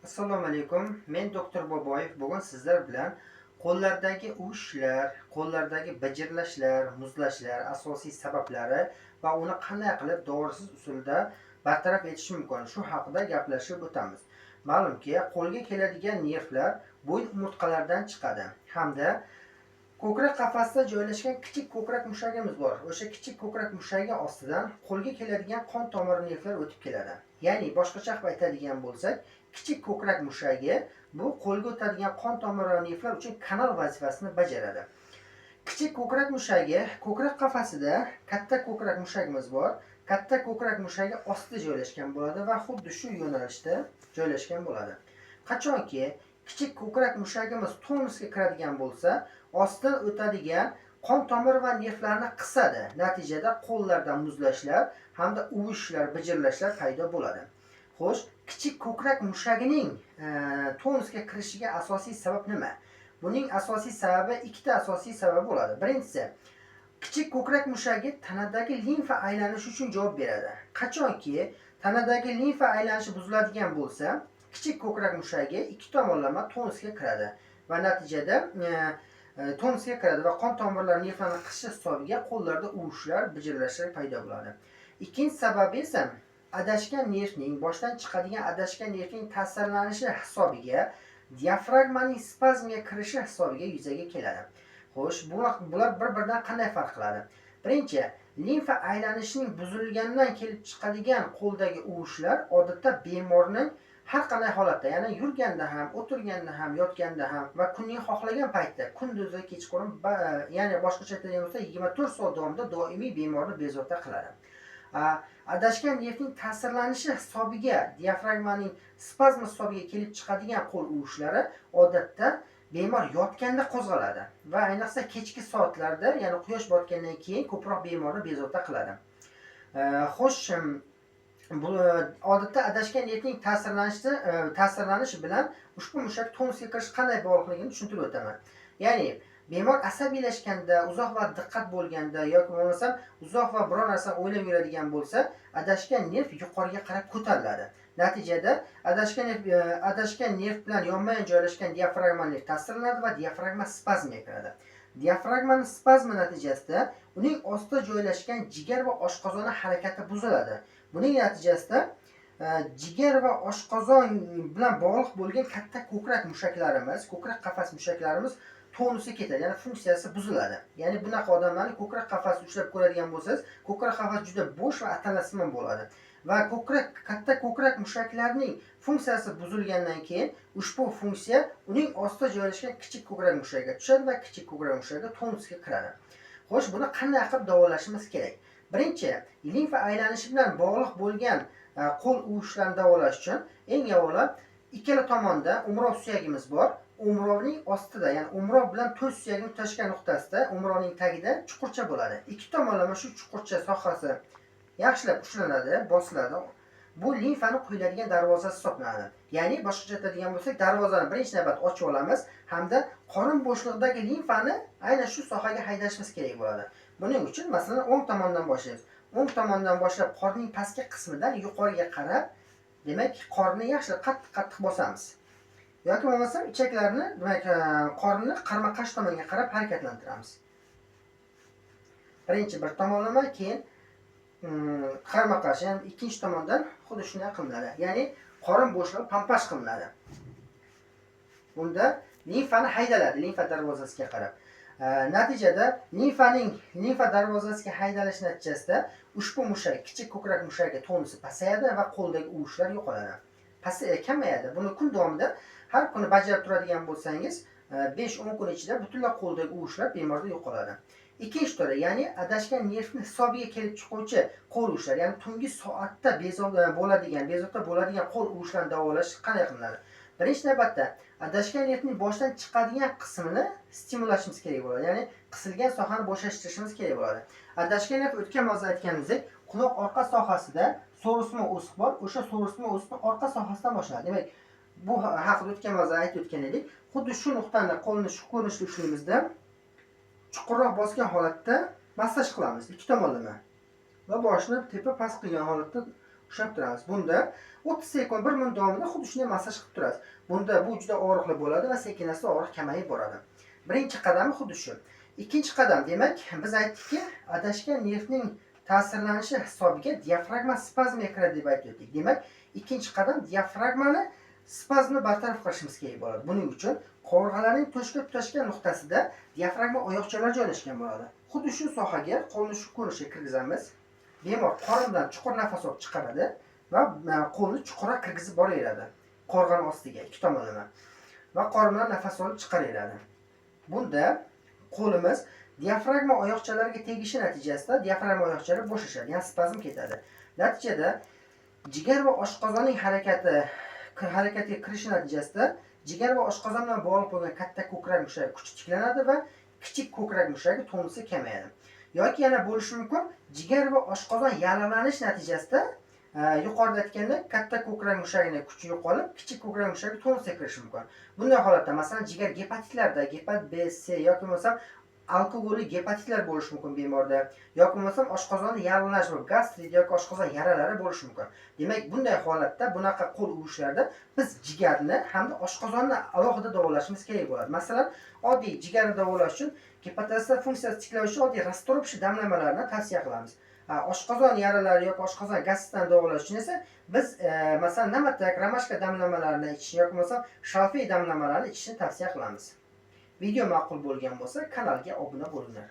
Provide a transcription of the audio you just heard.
Assalomu alaykum. Men doktor Boboyev. Bugun sizlar bilan qo'llardagi uvishlar, qo'llardagi bijirlashlar, muzlashlar asosiy sabablari va uni qanday qilib dorisiz usulda bartaraf etish mumkin, shu haqida gaplashib o'tamiz. Ma'lumki, qo'lga keladigan nervlar bo'yin umurtqalaridan chiqadi hamda ko'krak qafasida joylashgan kichik ko'krak mushagimiz bor. O'sha kichik ko'krak mushagi ostidan qo'lga keladigan qon tomir nervlar o'tib keladi. Ya'ni boshqacha qilib aytadigan bo'lsak, kichik ko'krak mushagi bu qo'lga o'tadigan qon tomir nervlar uchun kanal vazifasini bajaradi. Kichik ko'krak mushagi ko'krak qafasida katta ko'krak mushagimiz bor. Katta ko'krak mushagi ostida joylashgan bo'ladi va xuddi shu yo'nalishda joylashgan bo'ladi. Qachonki kichik ko'krak mushagimiz tonusga kiradigan bo'lsa, ostidan o'tadigan qon tomir va nervlarni qisadi. Natijada qo'llarda muzlashlar hamda uvishlar, bijirlashlar paydo bo'ladi. Xo'sh, kichik ko'krak mushagining tonusga kirishiga asosiy sabab nima? Buning asosiy sababi ikkita asosiy sabab bo'ladi. Birinchisi, kichik ko'krak mushagi tanadagi limfa aylanishi uchun javob beradi. Qachonki tanadagi limfa aylanishi buziladigan bo'lsa, kichik ko'krak mushagi ikki tomonlama tonusga kiradi va natijada tonusga kiradi va qon tomirlari nervlarni qisishi hisobiga qo'llarda uvishlar, bijirlashlar paydo bo'ladi. Ikkinchi sababi esa adashgan nervning, boshdan chiqadigan adashgan nervning ta'sirlanishi hisobiga diafragmaning spazmga kirishi hisobiga yuzaga keladi. Xo'sh, bular bir-biridan qanday farq qiladi? Birinchi, limfa aylanishining buzilganidan kelib chiqadigan qo'ldagi uvishlar odatda bemorning har qanday holatda, ya'ni yurganda ham, o'tirganda ham, yotganda ham va kunning xohlagan paytda, kunduzi, kechqurun, ya'ni boshqacha aytadigan bo'lsa 24 soat davomida doimiy bemorni bezovta qiladi. Adashgan nervning ta'sirlanishi hisobiga, diafragmaning spazmi hisobiga kelib chiqadigan qo'l uvishlari odatda bemor yotganda qo'zg'aladi va ayniqsa kechki soatlarda, ya'ni quyosh botgandan keyin ko'proq bemorni bezovta qiladi. Xo'sh, bu odatda adashgan nervning ta'sirlanishi bilan ushbu mushak tonusga kirish qanday bog'liqligini tushuntirib o'taman. Ya'ni bemor asabiylashganda, uzoq vaqt diqqat bo'lganda yoki bo'lmasam uzoq va biror narsani o'ylab yuradigan bo'lsa, adashgan nerv yuqoriga qarab ko'tariladi. Natijada adashgan nerv bilan yonma-yon joylashgan diafragma nerv ta'sirlanadi va diafragma spazmga kiradi. Diafragmaning spazmi natijasida uning ostida joylashgan jigar va oshqozon harakati buziladi. Buning natijasida jigar va oshqozon bilan bog'liq bo'lgan katta ko'krak mushaklarimiz, ko'krak qafas mushaklarimiz tonusi ketadi, ya'ni funksiyasi buziladi. Ya'ni bunaqa odamlarni ko'krak qafasini ushlab ko'radigan bo'lsangiz, ko'krak qafas juda bo'sh va atalasimon bo'ladi. Va katta ko'krak mushaklarining funksiyasi buzilgandan keyin ushbu funksiya uning ostida joylashgan kichik ko'krak mushagiga tushadi va kichik ko'krak mushagi tonusga kiradi. Xo'sh, buni qanday qilib davolashimiz kerak? Birinchi, limfa aylanishi bilan bog'liq bo'lgan qo'l uvishlarini davolash uchun eng avvalo ikkala tomonda umrov suyagimiz bor. Umrovning ostida, ya'ni umrov bilan to'sh suyagini tutashgan nuqtasida, umrovning tagida chuqurcha bo'ladi. Ikki tomonlama shu chuqurcha sohasi yaxshilab ushlanadi, bosiladi. Bu limfani quyiladigan darvozasi hisoblanadi. Ya'ni boshqacha aytadigan bo'lsak, darvozani birinchi navbat ochib olamiz hamda qorin bo'shlig'idagi limfani aynan shu sohaga haydashimiz kerak bo'ladi. Buning uchun masalan o'ng tomondan boshlaymiz. O'ng tomondan boshlab qorning pastki qismidan yuqoriga qarab, demak, qorni yaxshilab qattiq bosamiz. Yoki bo'lmasam ichaklarni, demak, qornni qarama-qarshi tomonga qarab harakatlantiramiz. Birinchi bir tomonlama, keyin qarama-qarshi, ya'ni ikkinchi tomondan xuddi shunday qilinadi. Ya'ni qorin bo'shlig'i pampash qilinadi. Bunda limfani haydaladi, limfa darvozasiga qarab. Natijada limfa darvozasiga haydalish natijasida ushbu mushak, kichik ko'krak mushagi tonusi pasayadi va qo'ldagi uvishlar yo'qoladi. Kamayadi. Buni kun davomida har kuni bajarib turadigan bo'lsangiz, 5-10 kun ichida butunlay qo'ldagi uvishlar bemorda yo'qoladi. Ikkinchi turi, ya'ni adashgan nervning hisobiga kelib chiquvchi qo'l uvishlar, ya'ni tungi soatda bezovta bo'ladigan qo'l uvishlarini davolash qanday qilinadi? Birinchi navbatda adashgan nervning boshdan chiqadigan qismini stimulashimiz kerak bo'ladi. Ya'ni qisilgan sohani bo'shashtirishimiz kerak bo'ladi. Adashgan nerv o'tgan vaqtda aytganimizdek, quloq orqa sohasida so'risma o'siq bor. O'sha so'risma o'siqni orqa sohasidan boshlanadi. Demak, bu haqida o'tgan vaqtda aytib o'tgan edik. Xuddi shu nuqtani qo'lni shu ko'rinishda ushlaymizda chuqurroq bosgan holatda massaj qilamiz ikki tomonlama va boshni tepa past qilgan holatda Ushlab turamiz. Bunda 30 sekund 1 minut davomida xuddi shunday massaj qilib turasiz. Bunda bu juda og'riqli bo'ladi va sekin-asta og'riq kamayib boradi. Birinchi qadami xuddi shu. Ikkinchi qadam, demak, biz aytdikki, adashgan nervning ta'sirlanishi hisobiga diafragma spazmiga kiradi deb aytdik. Demak, ikkinchi qadam diafragmani spazmni bartaraf qilishimiz kerak bo'ladi. Buning uchun qovurg'alarning toshga tutashgan nuqtasida diafragma oyoqchalar joylashgan bo'ladi. Xuddi shu sohaga qo'lni shu ko'rinishga kirgizamiz. Bemor qorindan chuqur nafas olib chiqaradi va qo'lni chuqurroq kirgizib boraveradi. Qo'rg'on ostiga ikki tomonlama va qorindan nafas olib chiqaraveradi. Bunda qo'limiz diafragma oyoqchalariga tegishi natijasida diafragma oyoqchalari bo'shashadi, ya'ni spazm ketadi. Natijada jigar va oshqozonning harakatiga kirishi natijasida jigar va oshqozon bilan bog'liq bo'lgan katta ko'krak mushagi kuchi tiklanadi va kichik ko'krak mushagi tonusi kamayadi. Yoki yana bo'lishi mumkin, jigar va oshqozon yallig'lanish natijasida yuqorida aytgandek katta ko'krak mushagining kuchi yo'qolib, kichik ko'krak mushagi tonusga kirishi mumkin. Bunday holatda masalan jigar gepatitlarda, gepat B, C yoki bo'lmasa alkogolli gepatitlar bo'lishi mumkin bemorda, yoki bo'lmasa oshqozonda yallig'lanish bo'lib, gastrit yoki oshqozon yaralari bo'lishi mumkin. Demak, bunday holatda bunaqa qo'l uvishlarda biz jigarni hamda oshqozonni alohida davolashimiz kerak bo'ladi. Masalan, oddiy jigarni davolash uchun gepatitlar funksiyasi tiklovchi oddiy rastorovchi damlamalarni tavsiya qilamiz. Oshqozon yaralari yoki oshqozon gastritini davolash uchun esa biz masalan namatak, romashka damlamalarini ichishni yoki bo'lmasa shalfey damlamalarini ichishni tavsiya qilamiz. Video ma'qul bo'lgan bo'lsa, kanalga obuna bo'linglar.